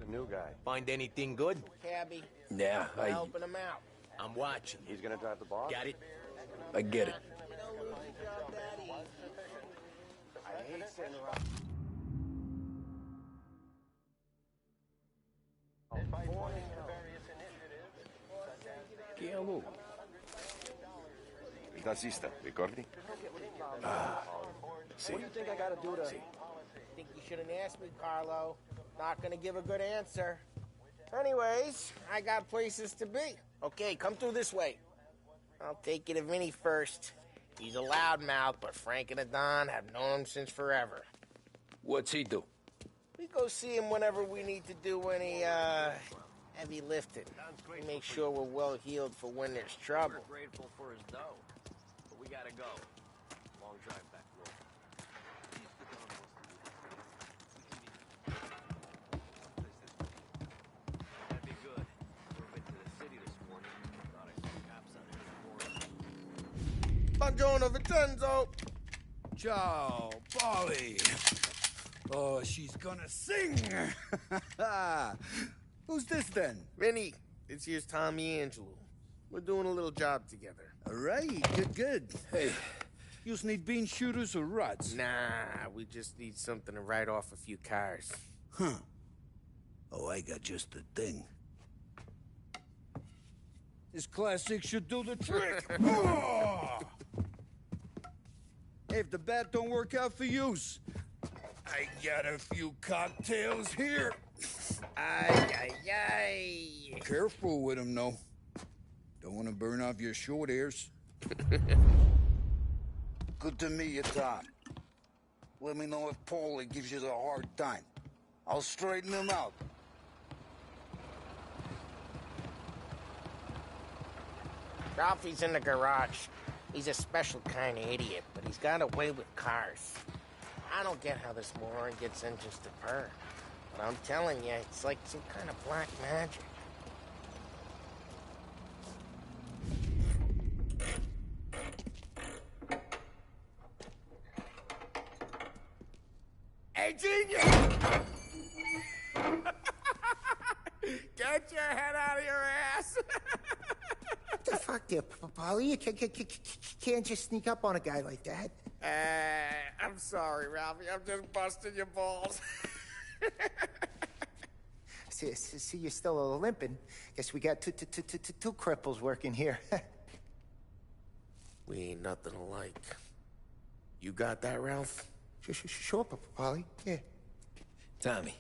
new guy. Find anything good? Cabby, Yeah, I'm helping him out. I'm watching. He's gonna drive the boss? Got it? I get it. Don't lose your job that easy. I hate to interrupt. Chiamo? Il tassista, ricordi? Sì. What do you think I gotta do to... Think you shouldn't ask me, Carlo. Not gonna give a good answer. Anyways, I got places to be. Okay, come through this way. I'll take you to Vinny first. He's a loudmouth, but Frank and the Don have known him since forever. What's he do? We go see him whenever we need to do any, heavy lifting. We make sure we're well healed for when there's trouble. We're grateful for his dough, but we gotta go. Long drive back road. That'd be good. We're been to the city this morning. Thought I saw cops on Buongiorno, it Vincenzo. Ciao, Polly. Oh, she's gonna sing. Who's this then? Vinny, this here's Tommy Angelo. We're doing a little job together. All right, good. Hey, you need bean shooters or rods? Nah, we just need something to write off a few cars. Huh. Oh, I got just the thing. This classic should do the trick. Oh! Hey, if the bat don't work out for yous, I got a few cocktails here. Ay. Careful with them, though. Don't want to burn off your short hairs. Good to meet you, Tom. Let me know if Paulie gives you the hard time. I'll straighten him out. Ralphie's in the garage. He's a special kind of idiot, but he's got a way with cars. I don't get how this moron gets engines to purr. But I'm telling you, it's like some kind of black magic. Hey, genius! Get your head out of your ass! What the fuck there, Polly? You can't just sneak up on a guy like that. I'm sorry, Ralphie. I'm just busting your balls. See, you're still limping. Guess we got two cripples working here. We ain't nothing alike. You got that, Ralph? Sure, Polly. Yeah. Tommy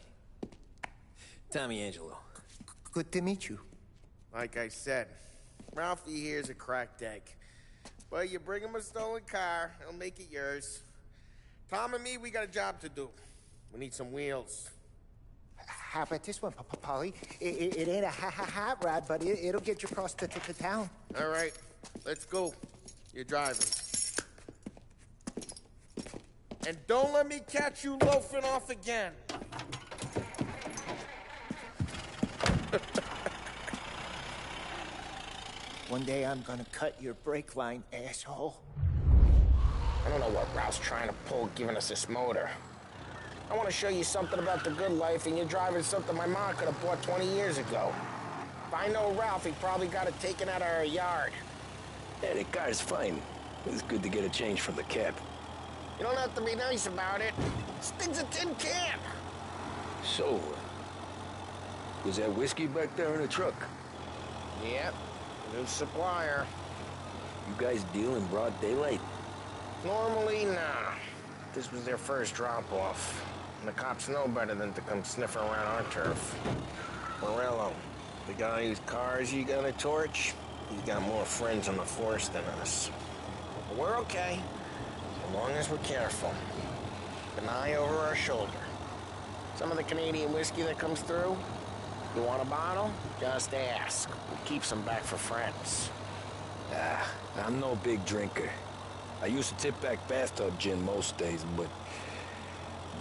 Angelo. Good to meet you. Like I said, Ralphie here's a cracked egg. Well, you bring him a stolen car, he'll make it yours. Tom and me, we got a job to do. We need some wheels. How about this one, Polly? It ain't a hot rod, but it'll get you across to town. All right, let's go. You're driving. And don't let me catch you loafing off again. One day I'm gonna cut your brake line, asshole. I don't know what Ralph's trying to pull giving us this motor. I want to show you something about the good life, and you're driving something my mom could have bought 20 years ago. If I know Ralph, he probably got it taken out of our yard. Yeah, the car's fine. It's good to get a change from the cab. You don't have to be nice about it. This thing's a tin can. So, was that whiskey back there in the truck? Yep, new supplier. You guys deal in broad daylight? Normally, nah. This was their first drop-off. And the cops know better than to come sniffing around our turf. Morello, the guy whose cars you got a torch, he's got more friends on the force than us. But we're okay, as long as we're careful. Keep an eye over our shoulder. Some of the Canadian whiskey that comes through, you want a bottle? Just ask. We keep some back for friends. I'm no big drinker. I used to tip back bathtub gin most days, but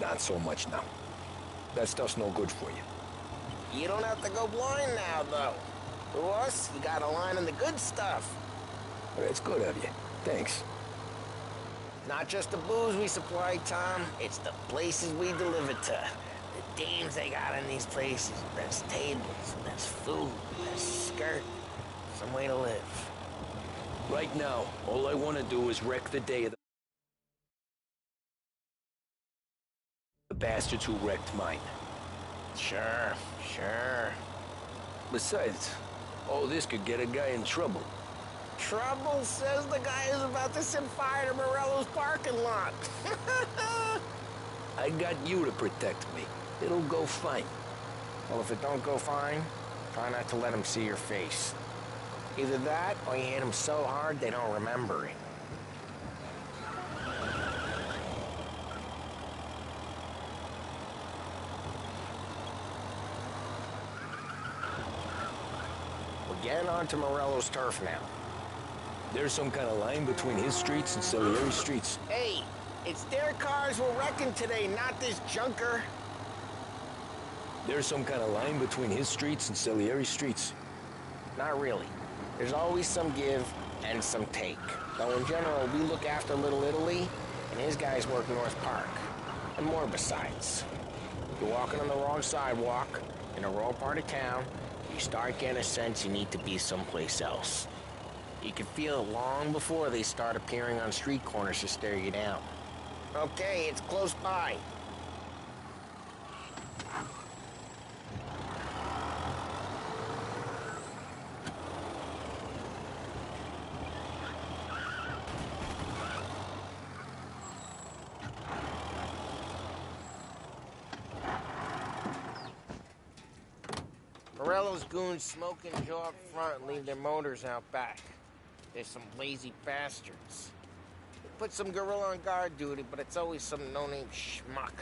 not so much now. That stuff's no good for you. You don't have to go blind now, though. To us, you got a line in the good stuff. Well, that's good of you. Thanks. Not just the booze we supply, Tom. It's the places we deliver to. The dames they got in these places, best tables, best food, best skirt, some way to live. Right now, all I want to do is wreck the day of the bastards who wrecked mine. Sure. Besides, all this could get a guy in trouble. Trouble, says the guy who's about to set fire to Morello's parking lot. I got you to protect me. It'll go fine. Well, if it don't go fine, try not to let them see your face. Either that, or you hit them so hard they don't remember it. We're getting onto Morello's turf now. There's some kind of line between his streets and Salieri streets. Hey, it's their cars we're wrecking today, not this junker. There's some kind of line between his streets and Salieri streets. Not really. There's always some give and some take. Though in general, we look after Little Italy, and his guys work North Park. And more besides. You're walking on the wrong sidewalk, in a wrong part of town, you start getting a sense you need to be someplace else. You can feel it long before they start appearing on street corners to stare you down. Okay, it's close by. Morello's goons smoke and jaw up front and leave their motors out back. They're some lazy bastards. They put some gorilla on guard duty, but it's always some no-name schmuck.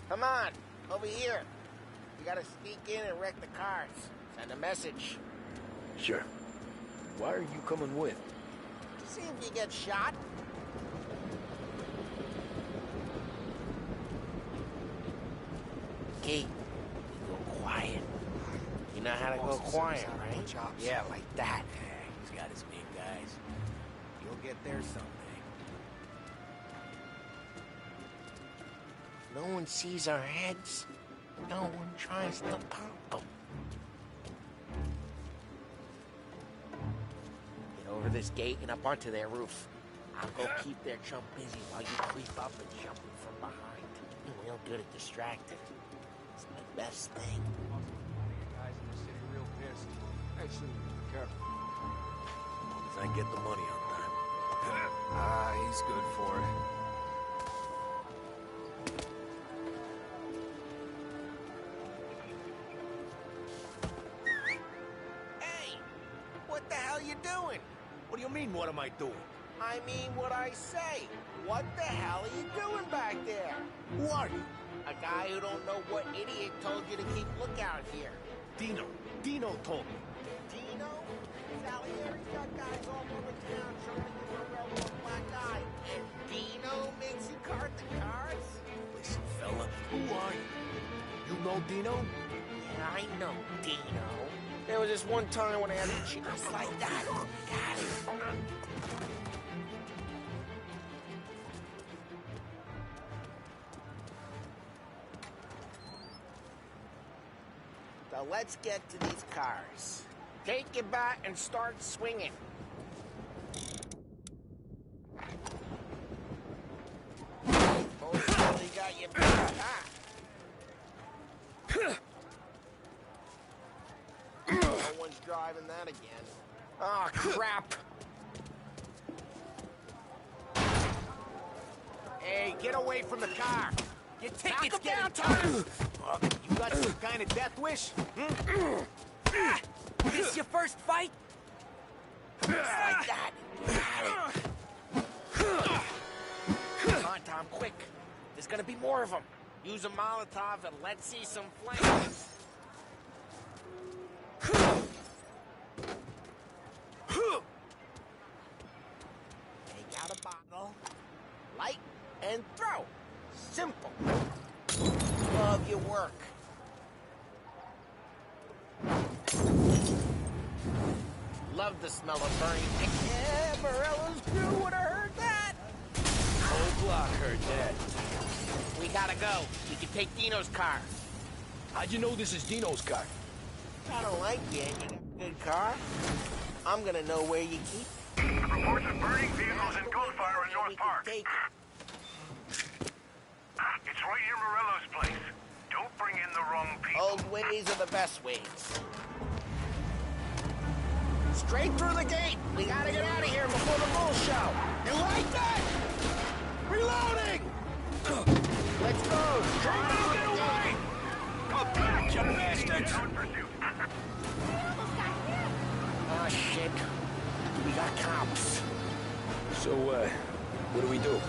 Come on, over here. You gotta sneak in and wreck the cars. Send a message. Sure. Why are you coming with? See if you get shot. Okay, you go quiet. You know how to go quiet, right? Yeah, like that. He's got his big guys. You'll get there someday. No one sees our heads. No one tries to pop them. Get over this gate and up onto their roof. I'll go keep their chump busy while you creep up and jump him from behind. I'm real good at distracting. It's my best thing. Guys in the city real pissed. Actually, be careful. As long as I get the money on time. He's good for it. Hey! What the hell you doing? What do you mean, what am I doing? I mean what I say. What the hell are you doing back there? Who are you? A guy who don't know what idiot told you to keep lookout here. Dino. Dino told me. Dino? Salieri's got guys all over town trying to get a railroad black eye. And Dino makes you cart the cars? Listen, fella, who are you? You know Dino? Yeah, I know Dino. There was this one time when I had a chance like that. Got it. So let's get to these cars. Take your bat and start swinging. Most really got your back. No one's driving that again. Oh, crap. Hey, get away from the car. Your ticket's Knock him getting down, tired. You got some kind of death wish? This your first fight? Just like that. Got it. Come on, Tom, quick. There's gonna be more of them. Use a Molotov and let's see some flames. Take out a bottle, light, and throw. Simple. Love your work. Love the smell of burning. Yeah, Morello's crew would have heard that. Whole block heard that. We we gotta go. We can take Dino's car. How'd you know this is Dino's car? I don't like you, and you got a good car. I'm gonna know where you keep it. Reports of burning vehicles and gunfire in North Park. Take It's right near Morello's place. Don't bring in the wrong people. Old ways are the best ways. Straight through the gate. We gotta get out of here before the bull show. You like that? Reloading! Let's go. Straight through the gate. Come back, you bastards! Now in pursuit. Oh, shit. We got cops. So, what do we do?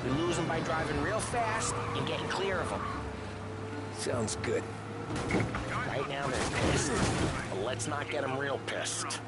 We lose them by driving real fast and getting clear of them. Sounds good. Right now they're pissed, but let's not get them real pissed.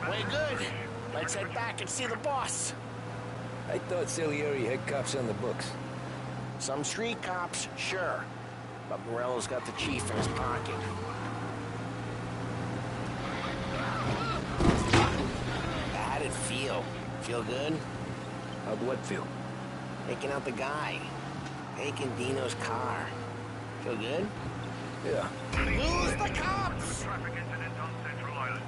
We're good. Let's head back and see the boss. I thought Salieri had cops on the books. Some street cops, sure. But Morello's got the chief in his pocket. How'd it feel? Feel good? How'd what feel? Taking out the guy. Taking Dino's car. Feel good? Yeah. Lose the cops! Traffic incident on Central Island.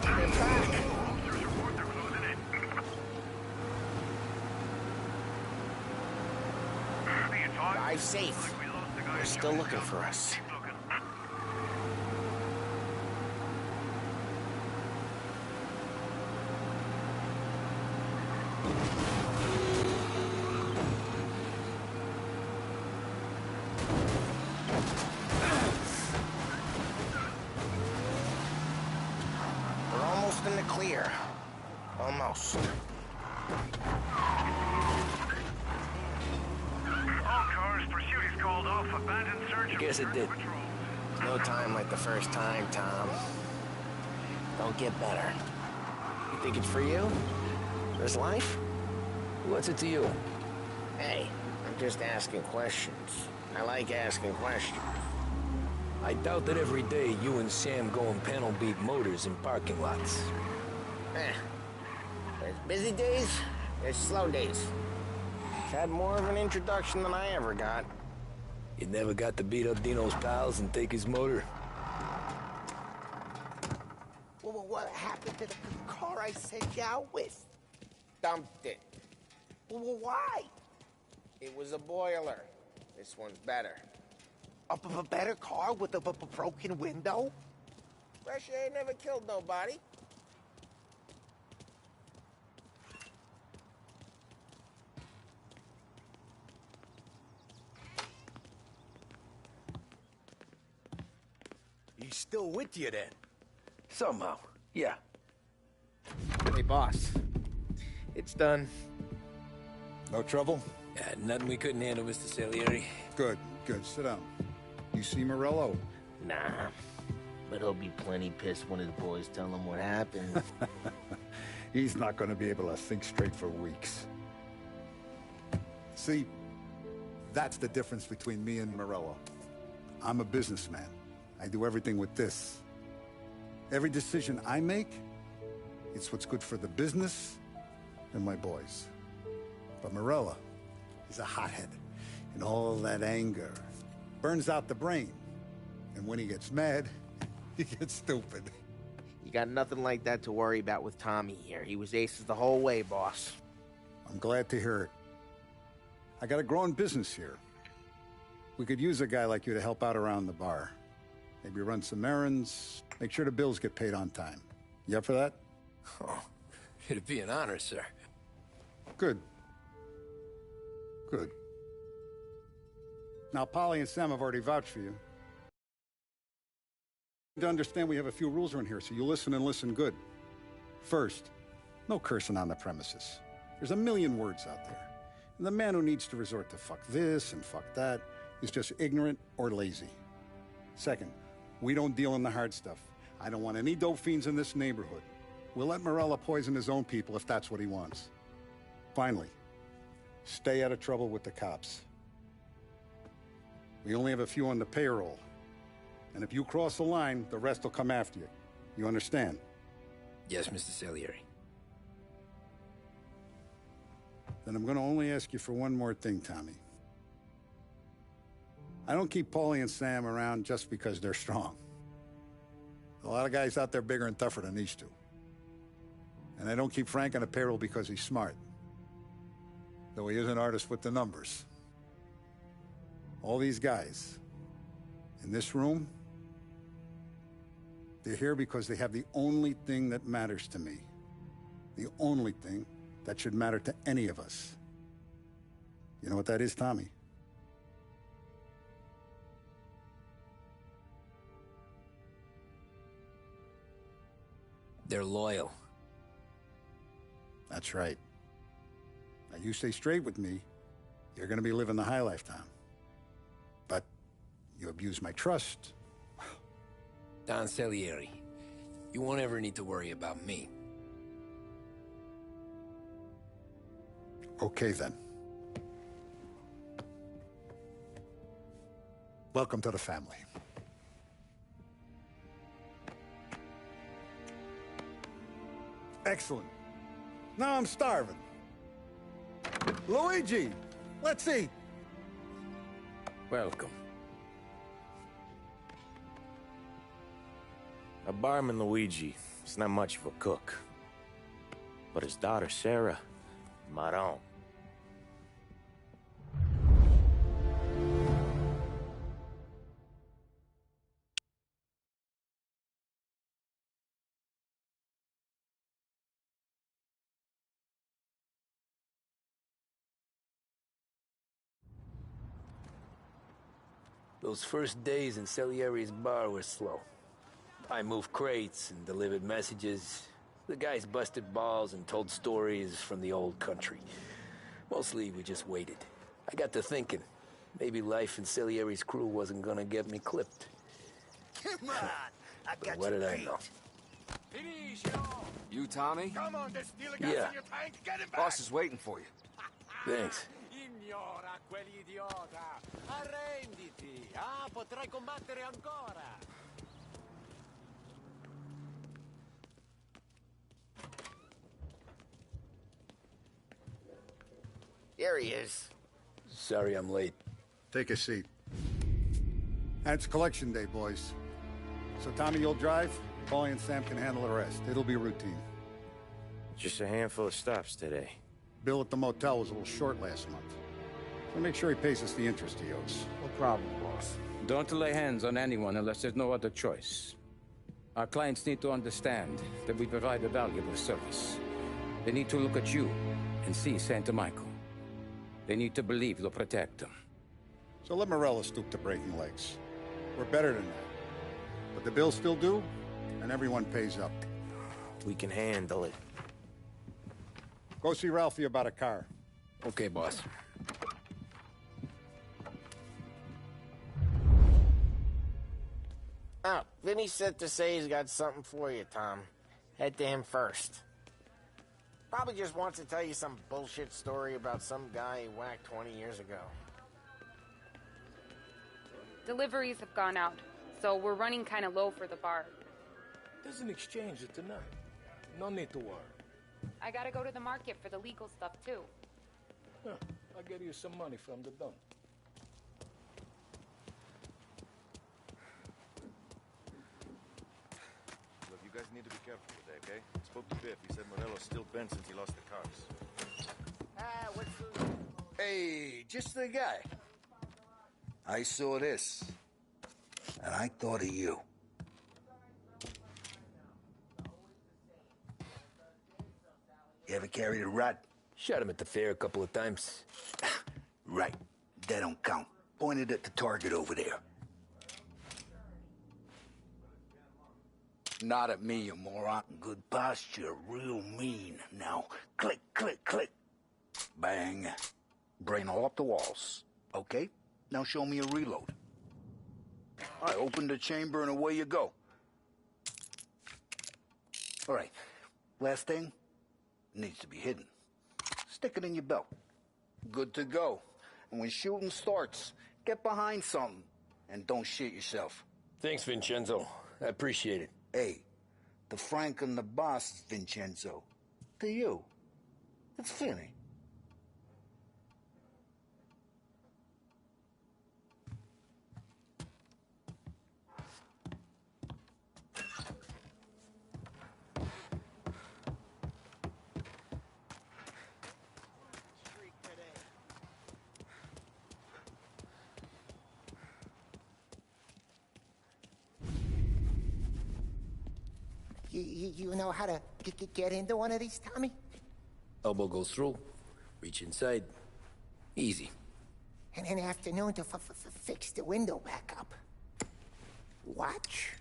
They're back. Officers report they're closing in. Be advised, Drive safe. we lost the guy They're in still Unit looking South. for us. Keep looking. We're almost in the clear. Almost. All cars, pursuit is called off. Abandoned search of Guess it did. patrol. No time like the first time, Tom. Don't get better. You think it's for you? This life? What's it to you? Hey, I'm just asking questions. I like asking questions. I doubt that every day you and Sam go and panel beat motors in parking lots. There's busy days, there's slow days. It's had more of an introduction than I ever got. You never got to beat up Dino's pals and take his motor? Well, what happened to the car I sent you out with? Dumped it. Well, why? It was a boiler. This one's better. A better car with a broken window? Fresh air never killed nobody. He's still with you then? Somehow, yeah. Hey, boss. It's done. No trouble? Yeah, nothing we couldn't handle, Mr. Salieri. Good, good. Sit down. You see Morello? Nah. But he'll be plenty pissed when his boys tell him what happened. He's not going to be able to think straight for weeks. See, that's the difference between me and Morello. I'm a businessman. I do everything with this. Every decision I make, it's what's good for the business and my boys. But Morello is a hothead, and all that anger burns out the brain. And when he gets mad, he gets stupid. You got nothing like that to worry about with Tommy here. He was aces the whole way, boss. I'm glad to hear it. I got a growing business here. We could use a guy like you to help out around the bar. Maybe run some errands, make sure the bills get paid on time. You up for that? Oh, it'd be an honor, sir. Good. Good. Now, Polly and Sam have already vouched for you. To understand, we have a few rules around here, so you listen and listen good. First, no cursing on the premises. There's a million words out there. And the man who needs to resort to fuck this and fuck that is just ignorant or lazy. Second, we don't deal in the hard stuff. I don't want any dope fiends in this neighborhood. We'll let Morella poison his own people if that's what he wants. Finally, stay out of trouble with the cops. We only have a few on the payroll. And if you cross the line, the rest will come after you. You understand? Yes, Mr. Salieri. Then I'm going to only ask you for one more thing, Tommy. I don't keep Paulie and Sam around just because they're strong. A lot of guys out there bigger and tougher than these two. And I don't keep Frank on the payroll because he's smart. Though he is an artist with the numbers. All these guys in this room, they're here because they have the only thing that matters to me. The only thing that should matter to any of us. You know what that is, Tommy? They're loyal. That's right. Now, you stay straight with me, you're gonna be living the high life, Tom. But you abuse my trust. Don Salieri, you won't ever need to worry about me. Okay, then. Welcome to the family. Excellent. Now I'm starving. Luigi, let's eat. Welcome. A barman Luigi is not much of a cook. But his daughter Sarah, Maron. Those first days in Salieri's bar were slow. I moved crates and delivered messages. The guys busted balls and told stories from the old country. Mostly, we just waited. I got to thinking, maybe life in Salieri's crew wasn't gonna get me clipped. Come on, I got But what did I know? You, Tommy? Come on, there's still a gas Yeah. in your tank. Get him back. Boss is waiting for you. Thanks. Ignora quell'idiota. Arrenditi. Ah, potrai combattere ancora. Here he is. Sorry I'm late. Take a seat. And it's collection day, boys. So Tommy, you'll drive. Paulie and Sam can handle the rest. It'll be routine. Just a handful of stops today. Bill at the motel was a little short last month. So make sure he pays us the interest he owes. No problem, boss. Don't lay hands on anyone unless there's no other choice. Our clients need to understand that we provide a valuable service. They need to look at you and see Santa Michael. They need to believe you'll protect them. So let Morella stoop to breaking legs. We're better than that. But the bills still due, and everyone pays up. We can handle it. Go see Ralphie about a car. Okay, boss. Oh, Vinny said to say he's got something for you, Tom. Head to him first. Probably just wants to tell you some bullshit story about some guy he whacked 20 years ago. Deliveries have gone out, so we're running kind of low for the bar. There's an exchange tonight. No need to worry. I gotta go to the market for the legal stuff, too. Huh. I'll get you some money from the dump. Look, you guys need to be careful today, okay? I spoke to Biff. He said Morello's still bent since he lost the cars. What's the... Hey, just the guy. I saw this, and I thought of you. You ever carried a rat? Shot him at the fair a couple of times. Right. They don't count. Pointed at the target over there. Not at me, you moron. Good posture, real mean. Now, click, click, click. Bang. Brain all up the walls. Okay? Now show me a reload. All right, open the chamber and away you go. All right, last thing, needs to be hidden. Stick it in your belt. Good to go. And when shooting starts, get behind something and don't shit yourself. Thanks, Vincenzo. I appreciate it. Hey, the Frank and the boss, Vincenzo. To you, it's Finny. You know how to get into one of these, Tommy? Elbow goes through. Reach inside. Easy. And an afternoon to fix the window back up. Watch.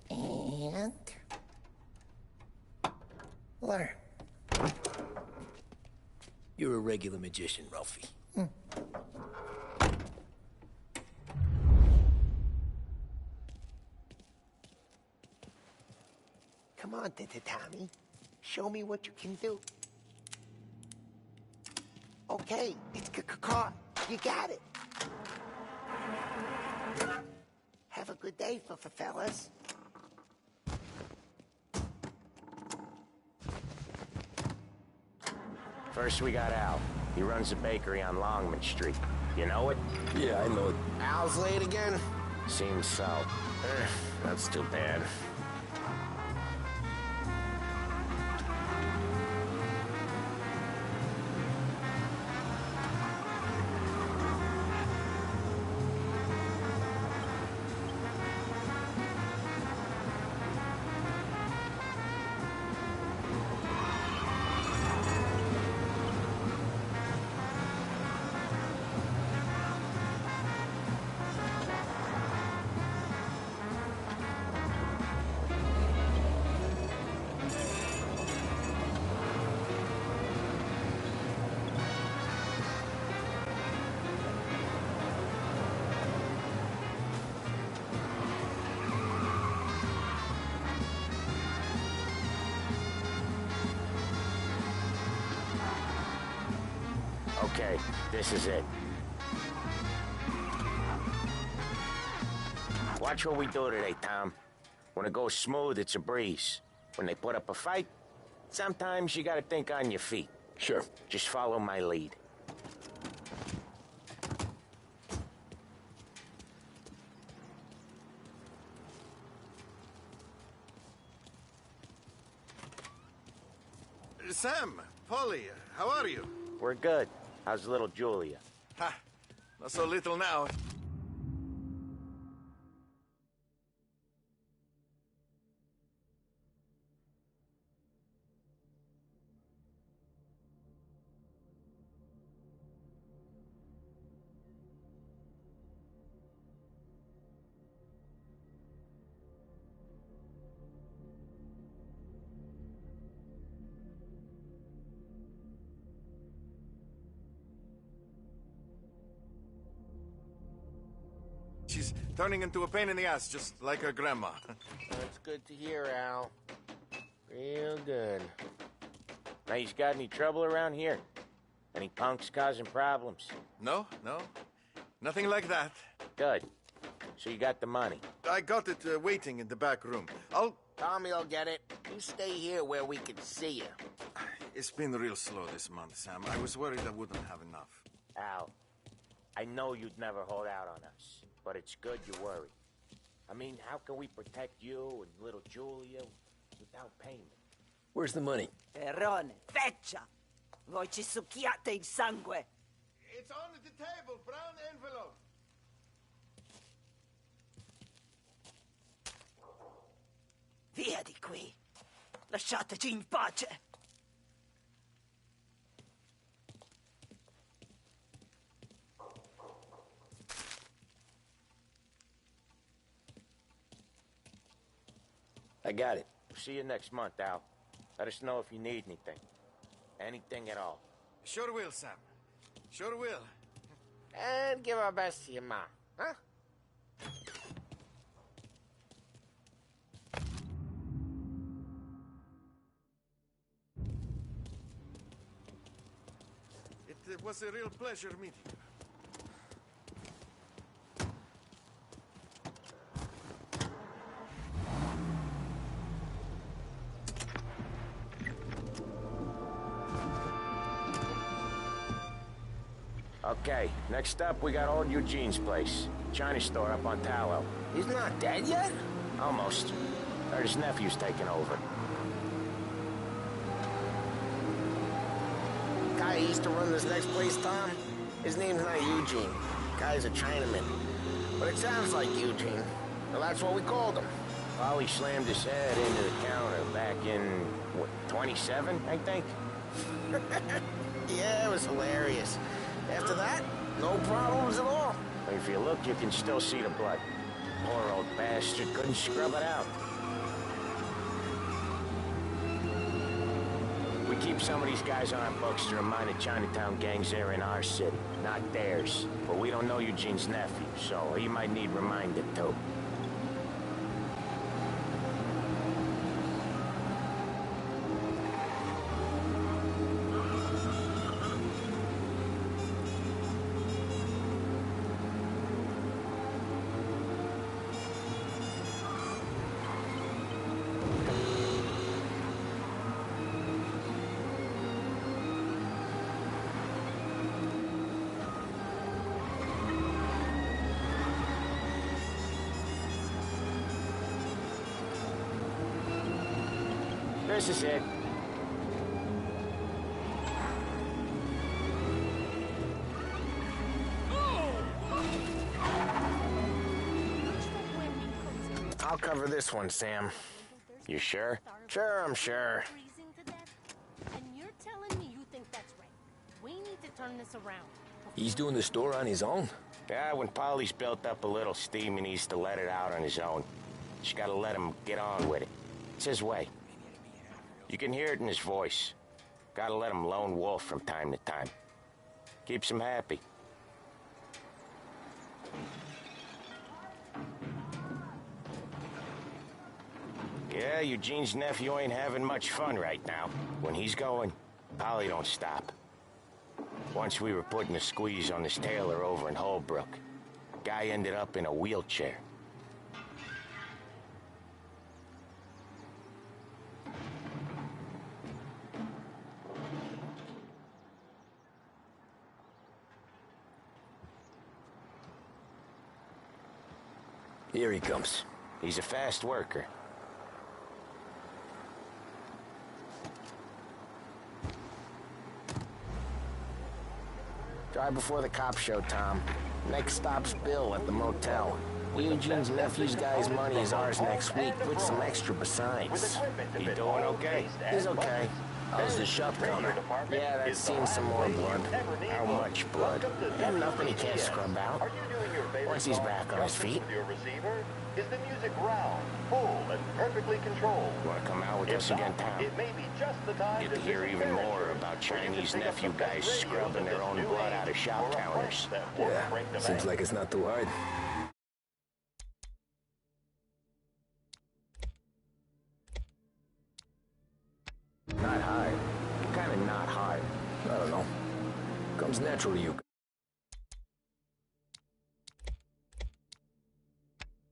And... learn. You're a regular magician, Ralphie. Come on, Tommy. Show me what you can do. Okay, it's caught. You got it. Have a good day, fellas. First we got Al. He runs a bakery on Longman Street. You know it? Yeah, I know it. Al's late again? Seems so. That's too bad. Okay, this is it. Watch what we do today, Tom. When it goes smooth, it's a breeze. When they put up a fight, sometimes you gotta think on your feet. Sure. Just follow my lead. Sam, Polly, how are you? We're good. How's little Julia? Ha! Not so little now. She's turning into a pain in the ass, just like her grandma. That's good to hear, Al. Real good. Now, you got any trouble around here? Any punks causing problems? No. Nothing like that. Good. So you got the money? I got it waiting in the back room. Tommy'll get it. You stay here where we can see you. It's been real slow this month, Sam. I was worried I wouldn't have enough. Al, I know you'd never hold out on us, but it's good you worry. I mean, how can we protect you and little Julia without payment? Where's the money? Perrone, feccia! Voi ci succhiate il sangue! It's on the table, brown envelope. Via di qui! Lasciateci in pace! got it. See you next month, Al. Let us know if you need anything. Anything at all. Sure will, Sam. Sure will. And give our best to your ma, huh? It was a real pleasure meeting you. Okay, next up, we got old Eugene's place. China store up on Tallow. He's not dead yet? Almost. Heard his nephew's taking over. Guy who used to run this next place, Tom? His name's not Eugene. Guy's a Chinaman. But it sounds like Eugene. Well, that's what we called him. Ollie slammed his head into the counter back in, what, 27, I think? Yeah, it was hilarious. After that, no problems at all. If you look, you can still see the blood. Poor old bastard couldn't scrub it out. We keep some of these guys on our books to remind the Chinatown gangs they're in our city, not theirs. But we don't know Eugene's nephew, so he might need reminded too. This is it. I'll cover this one, Sam. You sure? Sure, I'm sure. And you're telling me you think that's right. We need to turn this around. He's doing the store on his own? Yeah, when Polly's built up a little steam, he needs to let it out on his own. Just gotta let him get on with it. It's his way. You can hear it in his voice. Gotta let him lone wolf from time to time. Keeps him happy. Yeah, Eugene's nephew ain't having much fun right now. When he's going, Polly don't stop. Once we were putting a squeeze on this tailor over in Holbrook. Guy ended up in a wheelchair. Here he comes. He's a fast worker. Drive before the cops show, Tom. Next stop's Bill at the motel. Eugene's nephew's guy's money is ours next week, with some extra besides. He doing okay? He's okay. How's the shop counter? Yeah, that's seen some more blood. How much blood? And nothing he can't scrub out. Once he's back on his feet. Is the music round, full, and perfectly controlled? Want to come out with us again, Tom? It may be just the time You'd hear even more about Chinese nephew guys scrubbing their own blood out of shop counters. Yeah, seems like it's not too hard. Not hard. Kind of not hard. I don't know. Comes natural to you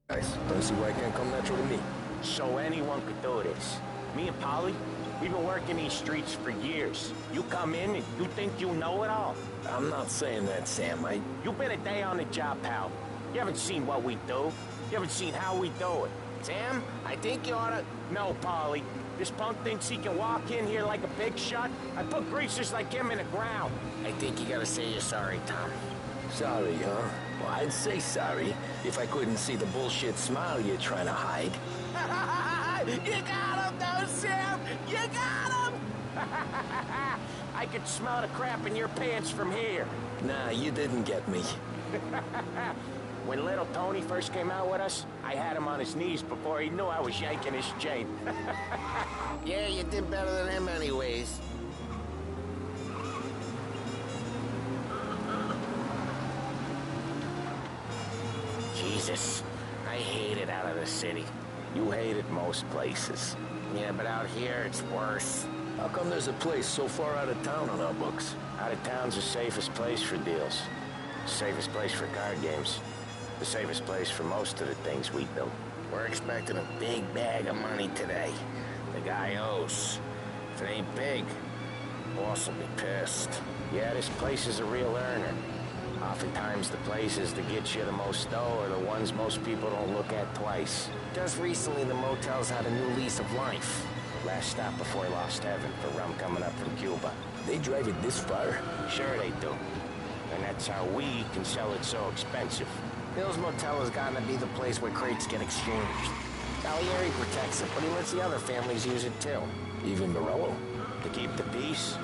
guys. Don't see why it can't come natural to me. So anyone could do this. Me and Polly, we've been working these streets for years. You come in and you think you know it all. I'm not saying that, Sam. You've been a day on the job, pal. You haven't seen what we do. You haven't seen how we do it. Sam, I think you oughta... No, Polly. This punk thinks he can walk in here like a big shot. I put greasers like him in the ground. I think you gotta say you're sorry, Tom. Sorry, huh? Well, I'd say sorry if I couldn't see the bullshit smile you're trying to hide. You got him, though, Sam! You got him! I could smell the crap in your pants from here. Nah, you didn't get me. When little Tony first came out with us, I had him on his knees before he knew I was yanking his chain. Yeah, you did better than him anyways. Jesus, I hate it out of the city. You hate it most places. Yeah, but out here it's worse. How come there's a place so far out of town on our books? Out of town's the safest place for deals. Safest place for card games. The safest place for most of the things we build. We're expecting a big bag of money today. The guy owes. If it ain't big, boss will be pissed. Yeah, this place is a real earner. Oftentimes the places that get you the most dough are the ones most people don't look at twice. Just recently the motel's had a new lease of life. Last stop before Lost Heaven for rum coming up from Cuba. They drive it this far? Sure they do. And that's how we can sell it so expensive. Bill's Motel has gotten to be the place where crates get exchanged. Salieri protects it, but he lets the other families use it too. Even Morello? To keep the peace?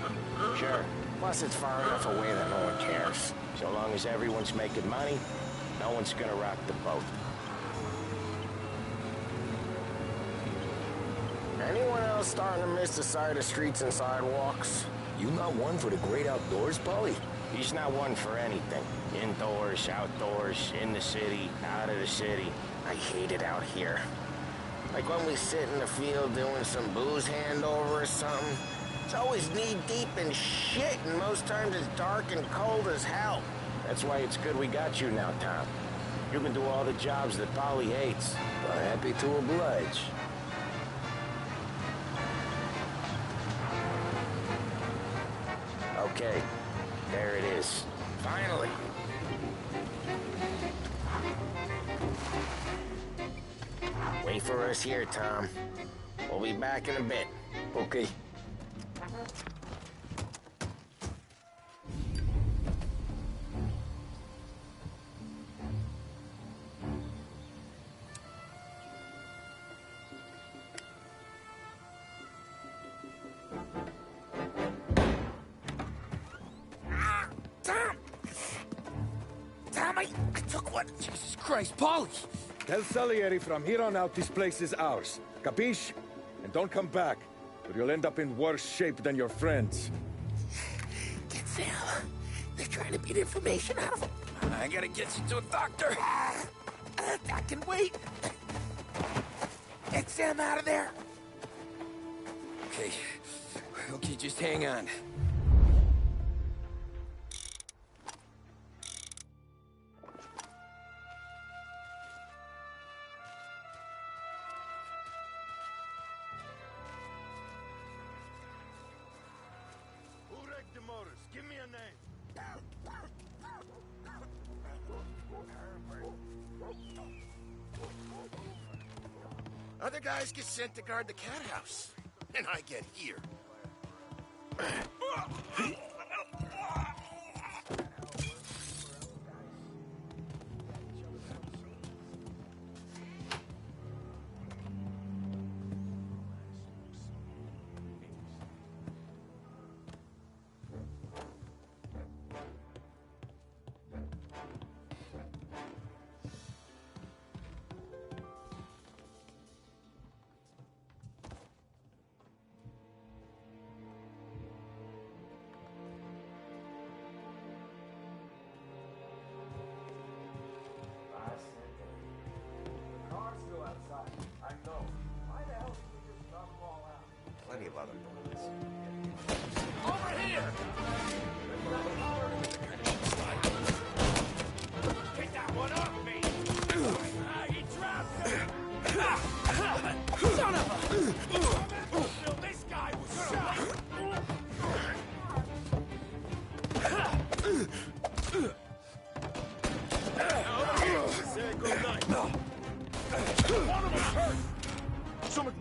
Sure. Plus it's far enough away that no one cares. So long as everyone's making money, no one's gonna rock the boat. Anyone else starting to miss the sight of streets and sidewalks? You not one for the great outdoors, Paulie? He's not one for anything. Indoors, outdoors, in the city, out of the city. I hate it out here. Like when we sit in the field doing some booze handover or something. It's always knee-deep in shit, and most times it's dark and cold as hell. That's why it's good we got you now, Tom. You can do all the jobs that Paulie hates. Well, happy to oblige. Okay, there it is. Finally. Wait for us here, Tom. We'll be back in a bit. Okay. I took one. Jesus Christ, Paulie! Tell Salieri from here on out this place is ours. Capiche? And don't come back, or you'll end up in worse shape than your friends. Get Sam. They're trying to beat information out of him. I gotta get you to a doctor. I can wait. Get Sam out of there. Okay. Okay, just hang on. Give me a name. Other guys get sent to guard the cat house, and I get here. Plenty of other bullets. Over here! Get that one off me! He dropped him! Son of a... This guy was shot! Say good night. One of us hurt! Someone...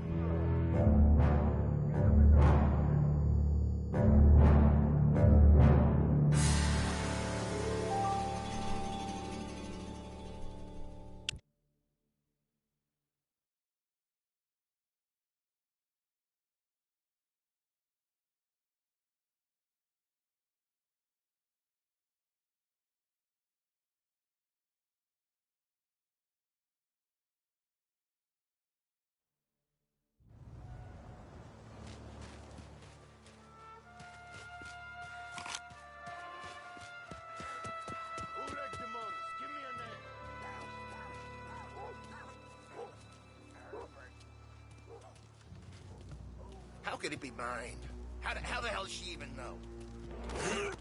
How could it be mine? How the hell does she even know? That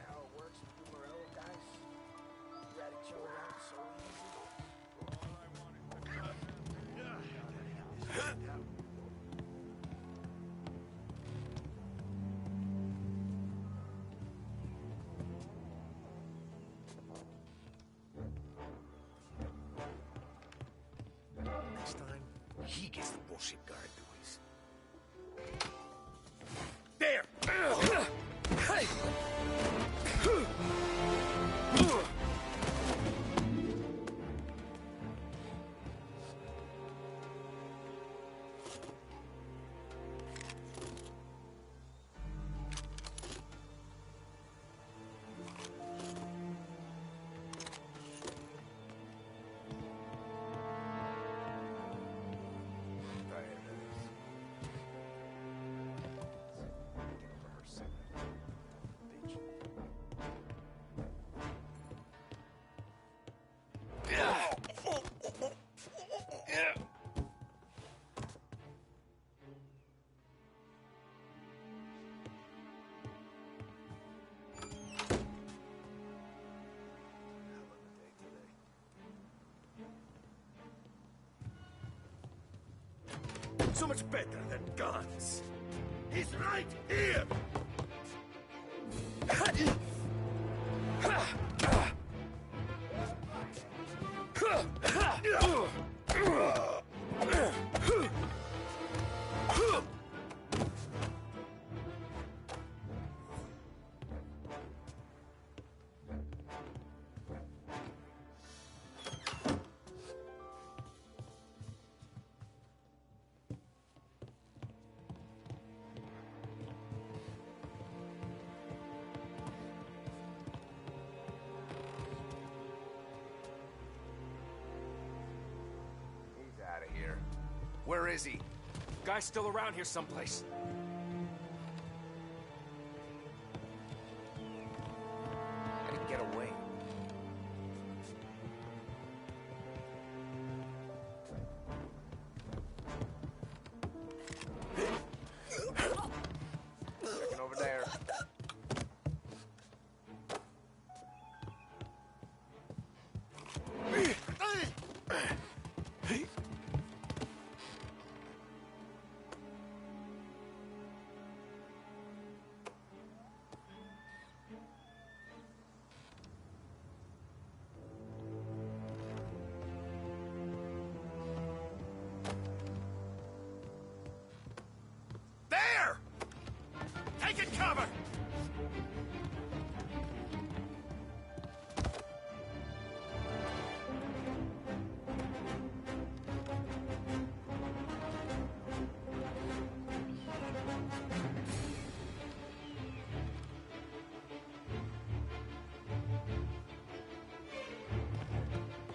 how it works with you Morello guys? Rat each other out so Next time, he gets the bullshit guard doings. There! Hey! So much better than guns. He's right here! Out of here. Where is he? Guy's still around here someplace. How did he get away? Checking over there. There! Taking cover!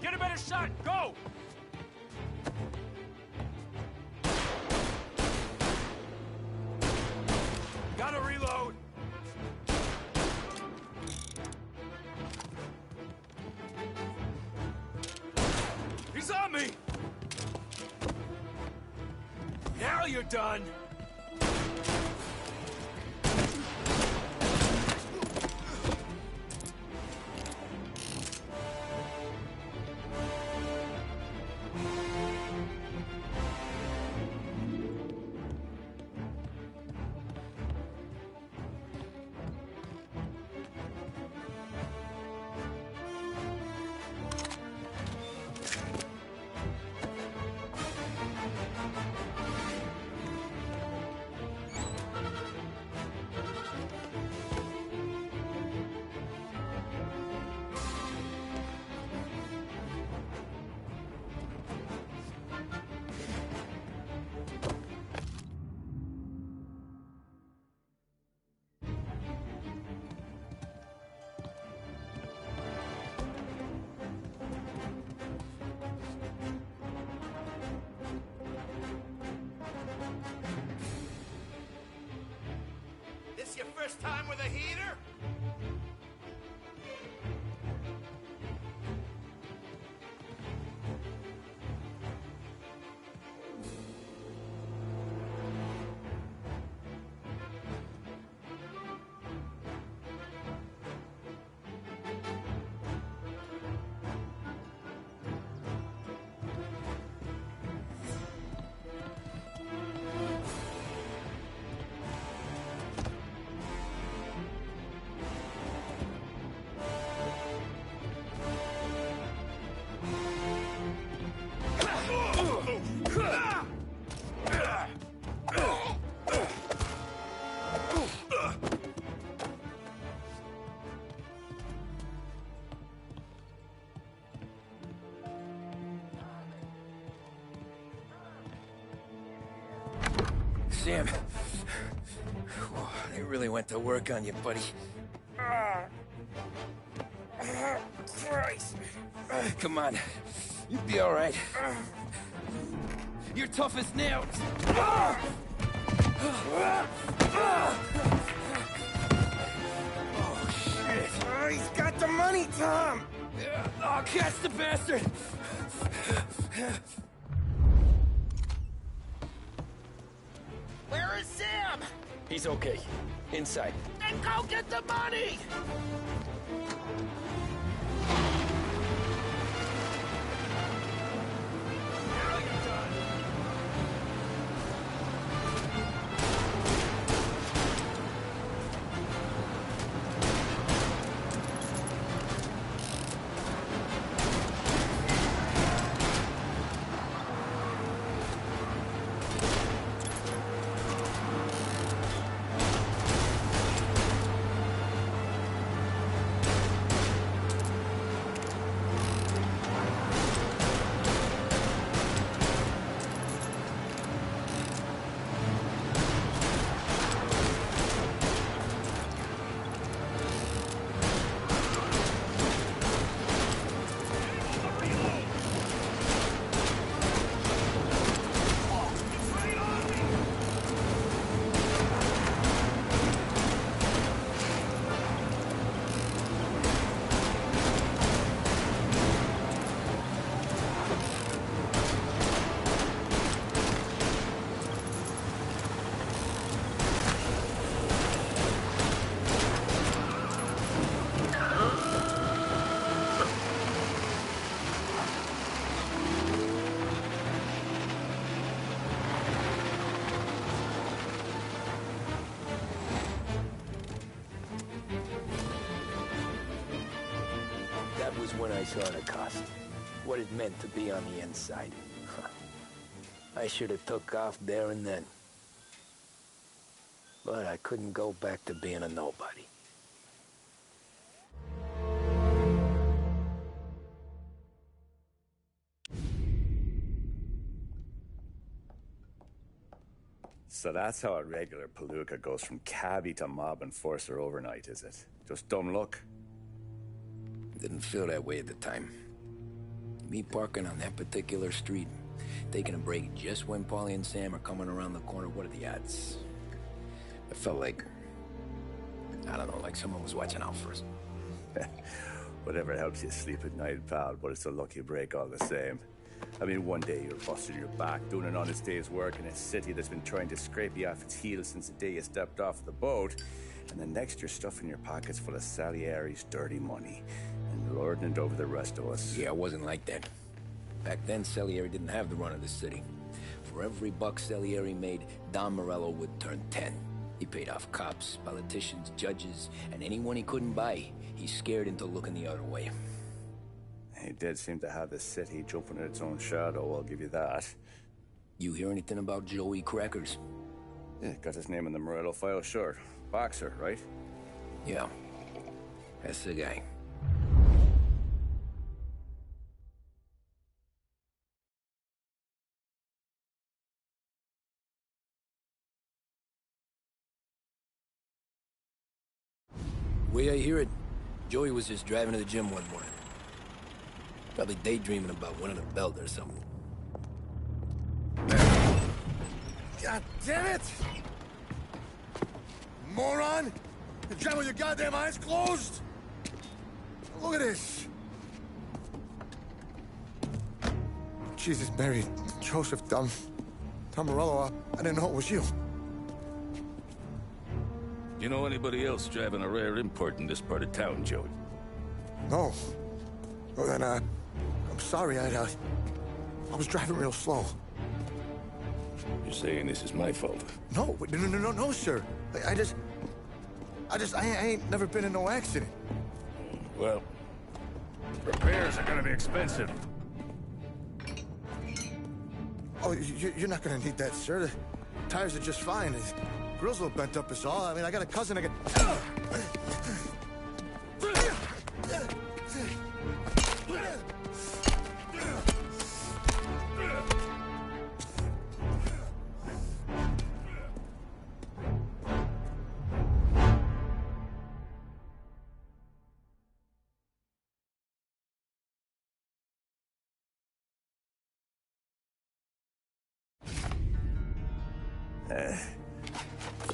Get a better shot! Go! Gotta reload! He's on me! Now you're done! This your first time with a heater? Sam. They really went to work on you, buddy. Christ. Come on. You'll be all right. You're tough as nails. Oh, shit. Oh, he's got the money, Tom! Oh, catch the bastard! Where is Sam? He's okay. Inside. Then go get the money! That was when I saw the cost. What it meant to be on the inside. I should have took off there and then. But I couldn't go back to being a nobody. So that's how a regular palooka goes from cabbie to mob enforcer overnight, is it? Just dumb luck? Didn't feel that way at the time. Me parking on that particular street, taking a break just when Paulie and Sam are coming around the corner, what are the odds? I felt like, I don't know, like someone was watching out for us. Whatever helps you sleep at night, pal, but it's a lucky break all the same. I mean, one day you're busting your back, doing an honest day's work in a city that's been trying to scrape you off its heels since the day you stepped off the boat, and the next you're stuffing your pockets full of Salieri's dirty money and lording it over the rest of us. Yeah, it wasn't like that. Back then, Salieri didn't have the run of the city. For every buck Salieri made, Don Morello would turn 10. He paid off cops, politicians, judges, and anyone he couldn't buy, he scared into looking the other way. He did seem to have the city jumping at its own shadow, I'll give you that. You hear anything about Joey Crackers? Yeah, got his name in the Morello file, sure. Boxer, right? Yeah, that's the guy. Way I hear it, Joey was just driving to the gym one morning. Probably daydreaming about winning a belt or something. God damn it! Moron! You drive with your goddamn eyes closed? Look at this! Jesus, Mary, Joseph, Tom Morello, I didn't know it was you. You know anybody else driving a rare import in this part of town, Joey? No. Well, then, I'm sorry, I was driving real slow. You're saying this is my fault? No, no, sir. I ain't never been in no accident. Well, repairs are gonna be expensive. Oh, you're not gonna need that, sir. The tires are just fine. The grill's a little bent up is all. I mean, I got a cousin that can...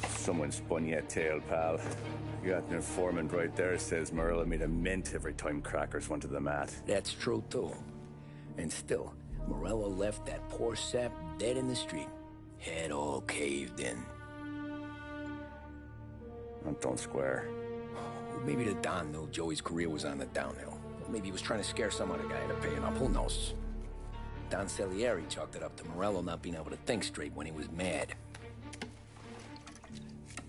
Someone spun you a tale, pal. You got an informant right there says Morello made a mint every time crackers went to the mat. That's true, too. And still, Morello left that poor sap dead in the street. Head all caved in. Don't square. Maybe the Don knew Joey's career was on the downhill. Maybe he was trying to scare some other guy into paying up. Who knows? Don Salieri chalked it up to Morello not being able to think straight when he was mad.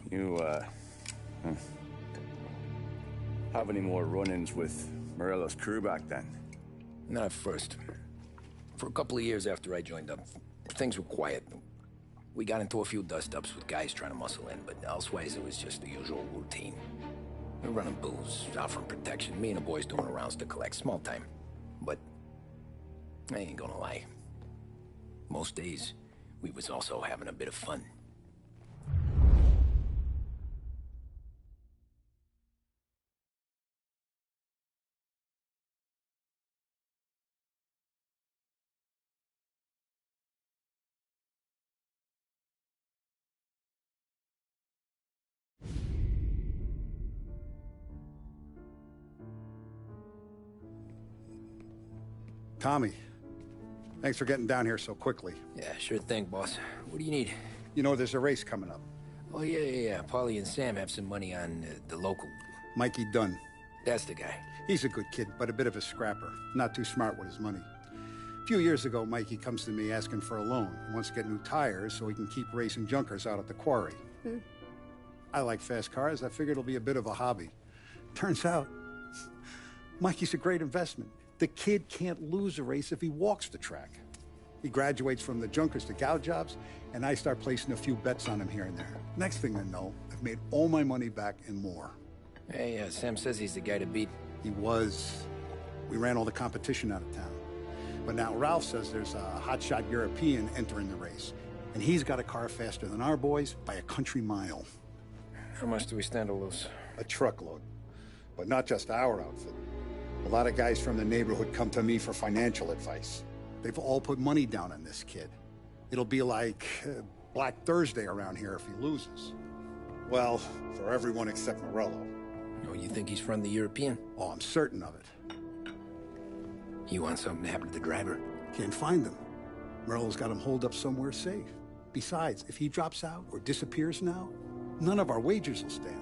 You, have any more run-ins with Morello's crew back then? Not at first. For a couple of years after I joined up, things were quiet. We got into a few dust-ups with guys trying to muscle in, but elsewise it was just the usual routine. We were running booze, offering protection, me and the boys doing rounds to collect, small time. But I ain't gonna lie. Most days, we was also having a bit of fun. Tommy, thanks for getting down here so quickly. Yeah, sure thing, boss. What do you need? You know, there's a race coming up. Oh, yeah. Paulie and Sam have some money on the local. Mikey Dunn. That's the guy. He's a good kid, but a bit of a scrapper. Not too smart with his money. A few years ago, Mikey comes to me asking for a loan. He wants to get new tires so he can keep racing junkers out at the quarry. I like fast cars. I figured it'll be a bit of a hobby. Turns out, Mikey's a great investment. The kid can't lose a race if he walks the track. He graduates from the junkers to gal jobs, and I start placing a few bets on him here and there. Next thing I know, I've made all my money back and more. Hey, Sam says he's the guy to beat. He was. We ran all the competition out of town. But now Ralph says there's a hotshot European entering the race, and he's got a car faster than our boys by a country mile. How much do we stand to lose? A truckload. But not just our outfit. A lot of guys from the neighborhood come to me for financial advice. They've all put money down on this kid. It'll be like Black Thursday around here if he loses. Well, for everyone except Morello. Oh, you think he's from the European? Oh, I'm certain of it. You want something to happen to the driver? Can't find him. Morello's got him holed up somewhere safe. Besides, if he drops out or disappears now, none of our wagers will stand.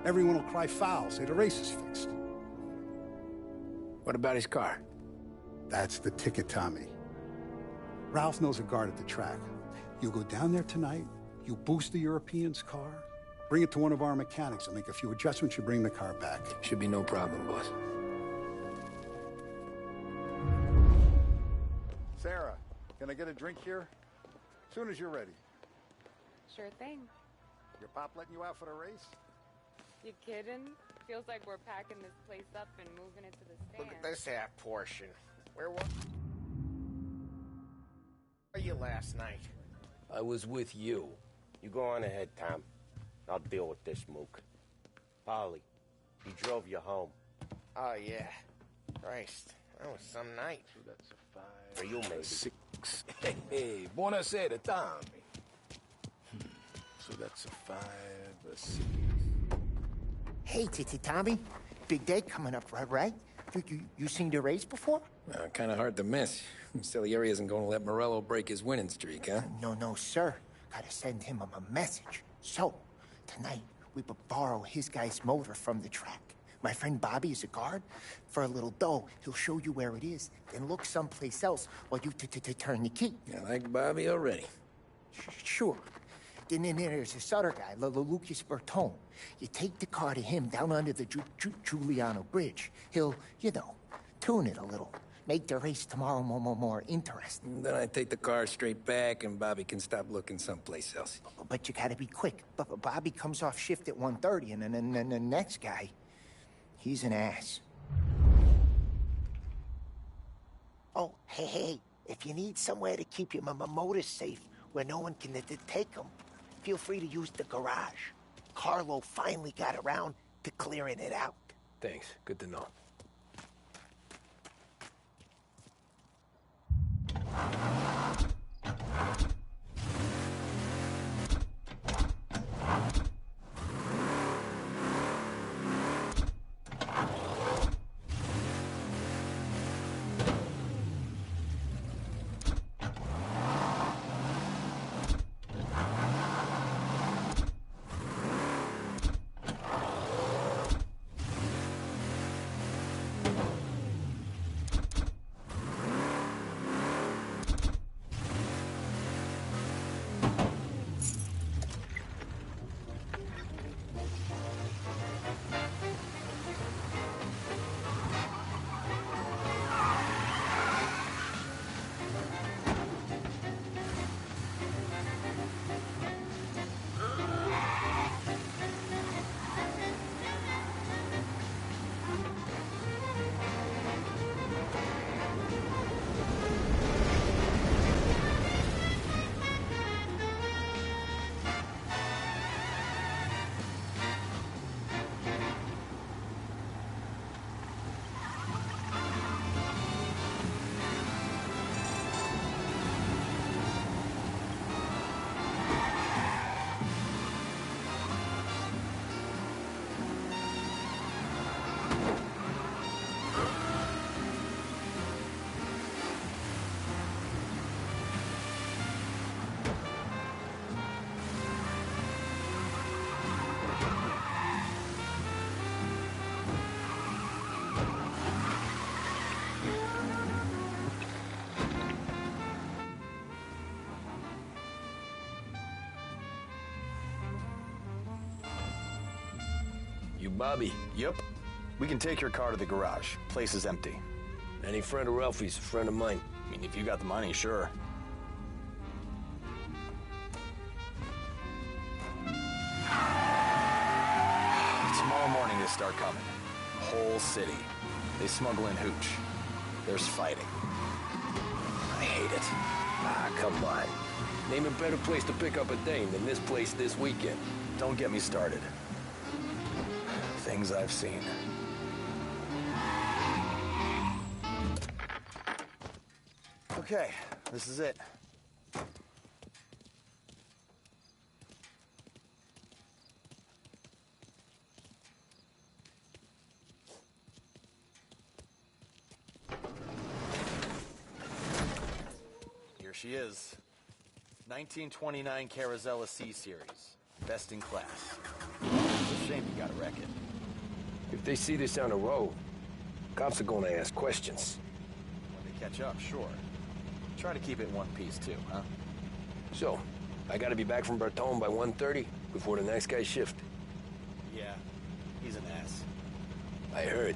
Everyone will cry foul, say the race is fixed. What about his car? That's the ticket, Tommy. Ralph knows a guard at the track. You go down there tonight, you boost the European's car, bring it to one of our mechanics, and make a few adjustments, you bring the car back. Should be no problem, boss. Sarah, can I get a drink here? As soon as you're ready. Sure thing. Your pop letting you out for the race? You kidding? Feels like we're packing this place up and moving it to the stand. Look at this half portion. Where were you last night? I was with you. You go on ahead, Tom. I'll deal with this mook. Polly, he drove you home. Oh, yeah. Christ, that was some night. So that's a 5. For you, maybe. 6. Hey, buonasera, Tommy. So that's a 5, a 6. Hey, Tommy. Big day coming up, right? You seen the race before? Kind of hard to miss. Salieri isn't going to let Morello break his winning streak, huh? No, sir. Gotta send him a message. So, tonight, we borrow his guy's motor from the track. My friend Bobby is a guard. For a little dough, he'll show you where it is, then look someplace else while you turn the key. I like Bobby already. Sure. Then there's this other guy, Lucas Bertone. You take the car to him down under the Giuliano Bridge. He'll, tune it a little. Make the race tomorrow more interesting. Then I take the car straight back, and Bobby can stop looking someplace else. But you gotta be quick. But Bobby comes off shift at 1:30, and then the next guy, he's an ass. Oh, hey, if you need somewhere to keep your motor safe where no one can take them, feel free to use the garage. Carlo finally got around to clearing it out. Thanks. Good to know. You Bobby? Yep. We can take your car to the garage. Place is empty. Any friend of Ralphie's, a friend of mine. I mean, if you got the money, sure. Tomorrow morning they start coming. Whole city. They smuggle in hooch. There's fighting. I hate it. Ah, come on. Name a better place to pick up a dame than this place this weekend. Don't get me started. Things I've seen. Okay, this is it. Here she is. 1929 Carazella C-Series. Best in class. It's a shame you gotta wreck it. If they see this on the road, cops are gonna ask questions. When they catch up, sure. Try to keep it in one piece, too, huh? So, I gotta be back from Bertone by 1:30 before the next guy's shift. Yeah, he's an ass. I heard.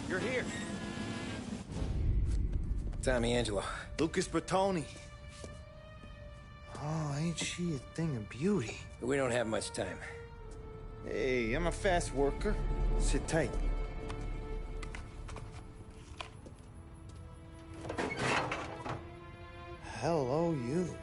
You're here. Tommy Angelo. Lucas Bertoni. Oh, ain't she a thing of beauty? We don't have much time. Hey, I'm a fast worker. Sit tight. Hello, you.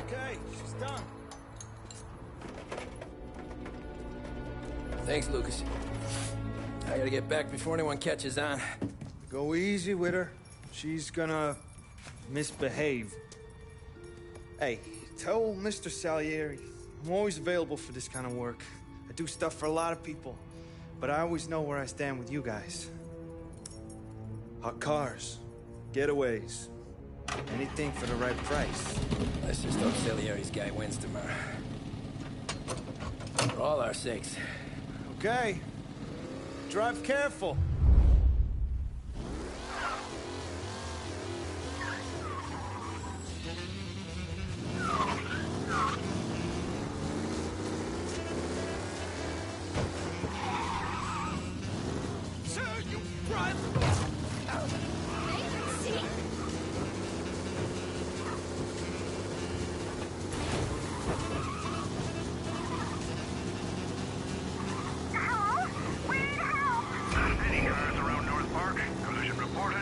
Okay, she's done. Thanks, Lucas. I gotta get back before anyone catches on. Go easy with her. She's gonna misbehave. Hey, tell Mr. Salieri I'm always available for this kind of work. I do stuff for a lot of people, but I always know where I stand with you guys. Hot cars, getaways, anything for the right price. Let's just hope Salieri's guy wins tomorrow. For all our sakes. Okay, Drive careful. Sir, you drive! Any cars around North Park? Collision reported.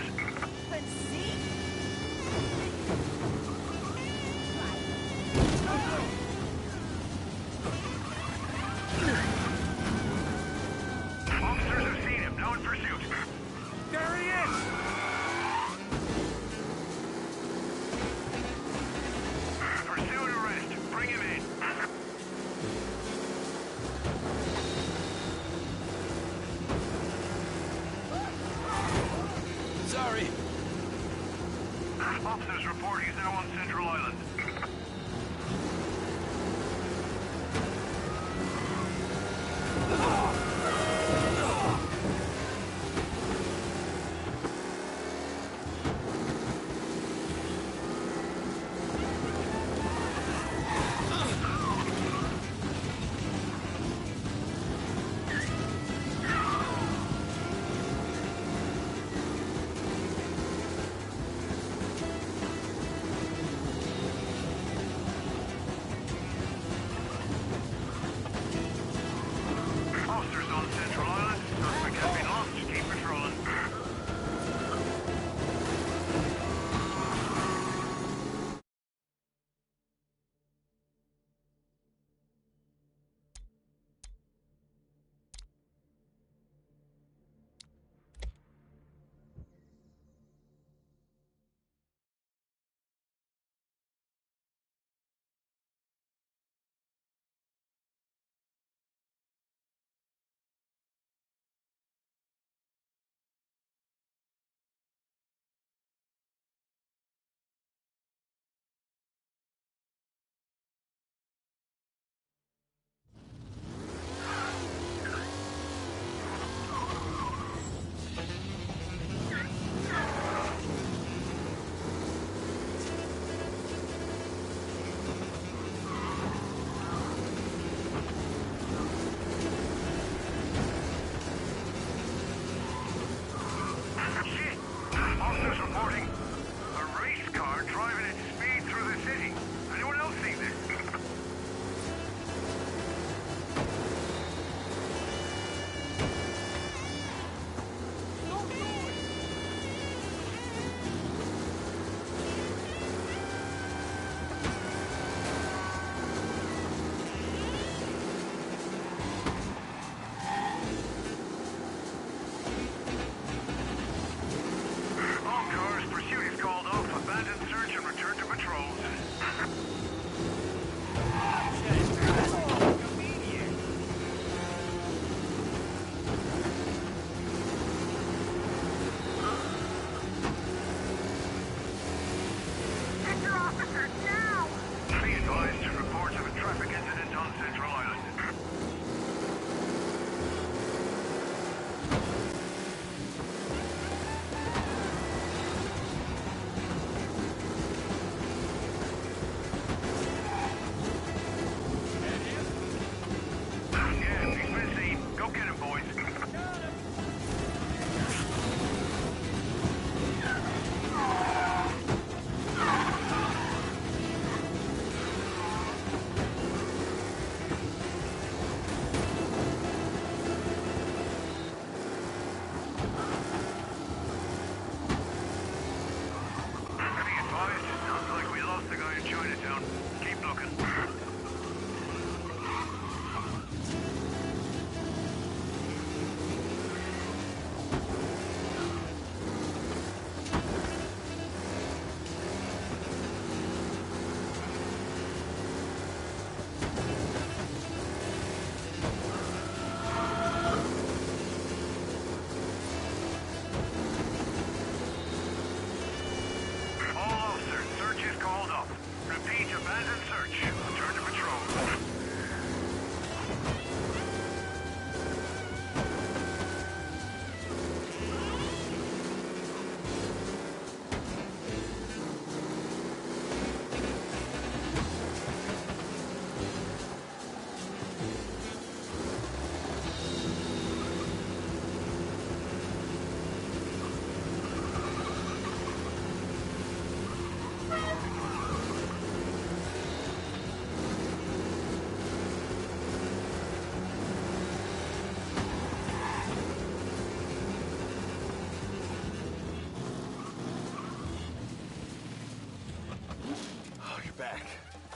Officers have seen him. Now in pursuit. There he is! Pursue and arrest. Bring him in. Sorry. Officers report he's now on Central Island.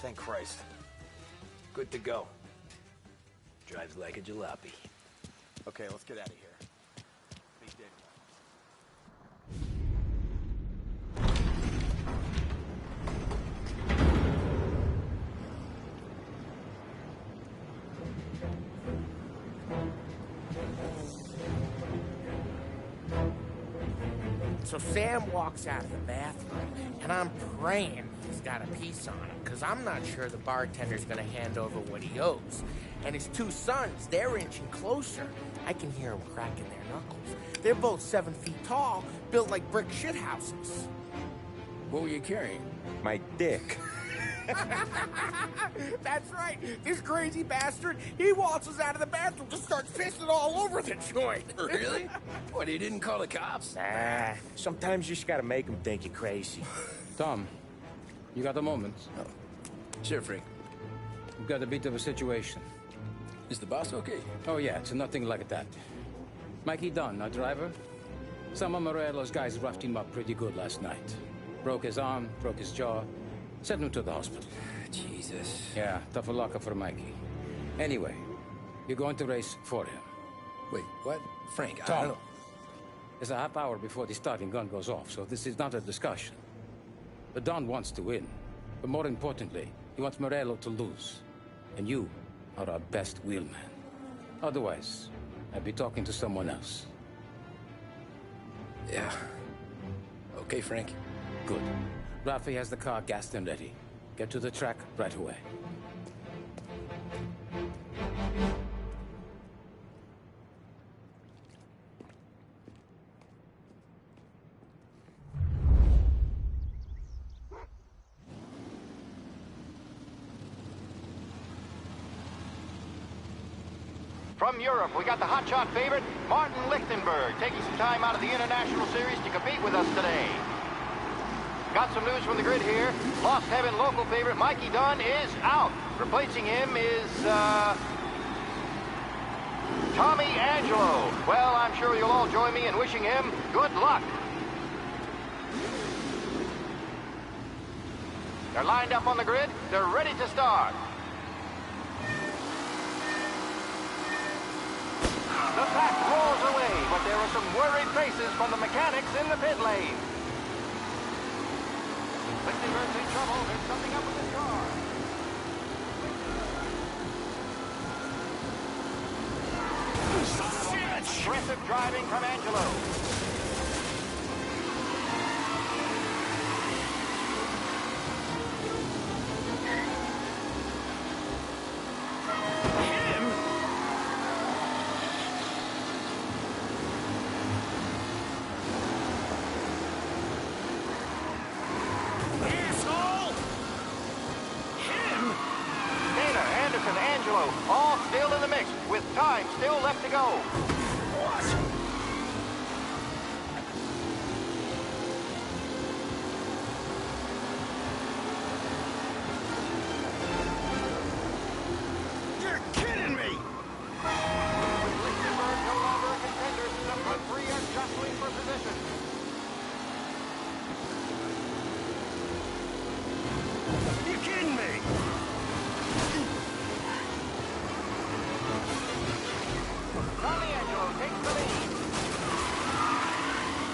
Thank Christ. Good to go. Drives like a jalopy. Okay, let's get out of here. Big day. So Sam walks out of the bathroom, and I'm praying he's got a piece on him, because I'm not sure the bartender's going to hand over what he owes. And his two sons, they're inching closer. I can hear them cracking their knuckles. They're both 7 feet tall, built like brick shithouses. What were you carrying? My dick. That's right. This crazy bastard, he waltzes out of the bathroom and starts pissing all over the joint. Really? What, he didn't call the cops? Nah, sometimes you just gotta make them think you're crazy. Tom, you got a moment? Oh. Sure, Frank. We've got a bit of a situation. Is the boss okay? Oh, yeah, it's nothing like that. Mikey Dunn, our driver. Some of Morello's guys roughed him up pretty good last night. Broke his arm, broke his jaw. Sent him to the hospital. Jesus. Yeah, tough luck for Mikey. Anyway, you're going to race for him. Wait, what? Frank, I Tom, don't... it's a half hour before the starting gun goes off, so this is not a discussion. But Don wants to win. But more importantly, he wants Morello to lose. And you are our best wheelman. Otherwise, I'd be talking to someone else. Yeah. Okay, Frank. Good. Rafi has the car gassed and ready. Get to the track right away. From Europe, we got the hotshot favorite, Martin Lichtenberg, taking some time out of the International Series to compete with us today. Got some news from the grid here. Lost Heaven local favorite Mikey Dunn is out. Replacing him is, Tommy Angelo. Well, I'm sure you'll all join me in wishing him good luck. They're lined up on the grid. They're ready to start. The pack rolls away, but there are some worried faces from the mechanics in the pit lane. Lichtenberg's in trouble. There's something up with his car. Aggressive driving from Angelo. All still in the mix, with time still left to go. What? You're kidding me! With Lichtenberg no longer a contender, the front three are jostling for position. You're kidding me!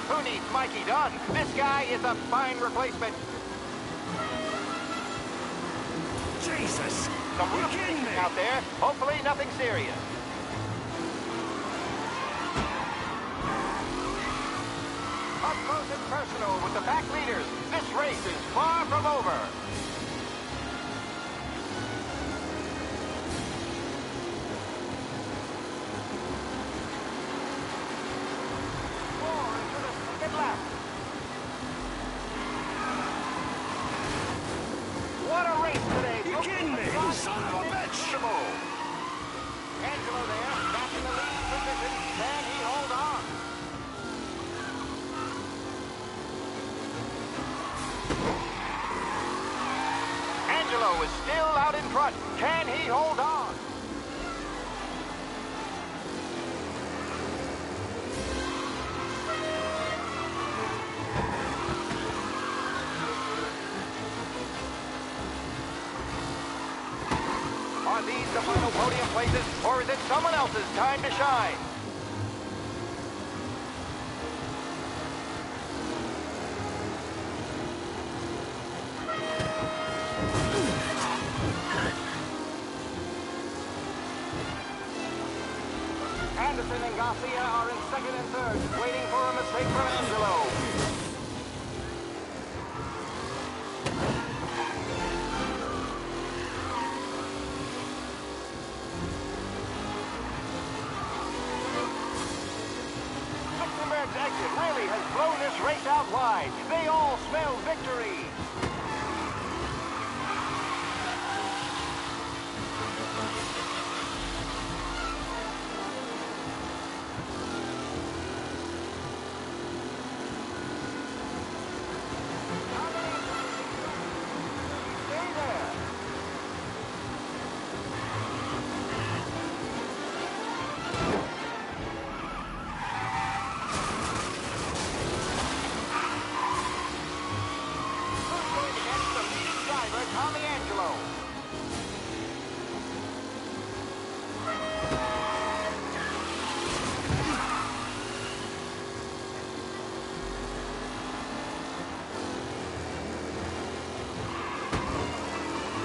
Who needs Mikey Dunn? This guy is a fine replacement. Jesus! Some real kidding me out there. Hopefully nothing serious. Up close and personal with the pack leaders. This race is far from over. What a race today! You kidding me? Son of a bitch! Angelo there, back in the lead position. Can he hold on? Angelo is still out in front. Can he hold on? places, or is it someone else's time to shine? Anderson and Garcia are in second and third, waiting for a mistake from Angelo. Lichtenberg's exit really has blown this race out wide. They all smell victory.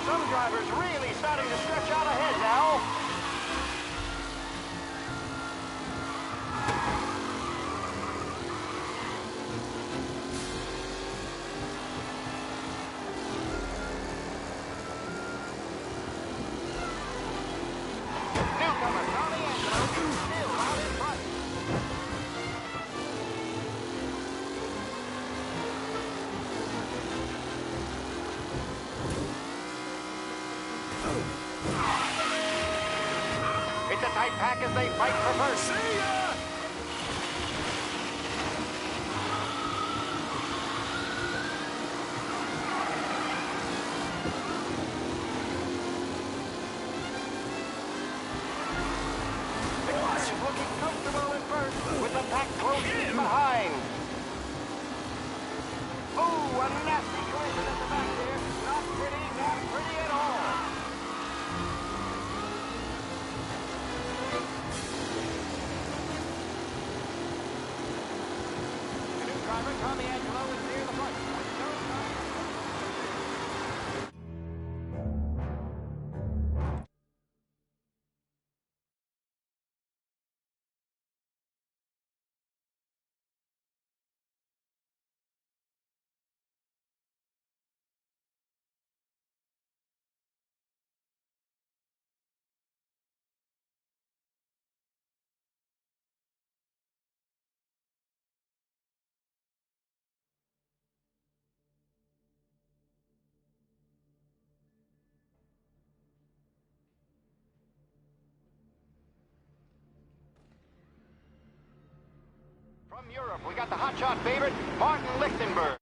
Some drivers really starting to stretch out ahead now. Newcomer Tommy Angelo still out in front. It's a tight pack as they fight for first. See ya! The clutch is looking comfortable at first, with the pack closing behind. Oh, a nasty collision at the back there. Not pretty at all. Driver Tommy Angelo is near the front. From Europe, we got the hotshot favorite, Martin Lichtenberg.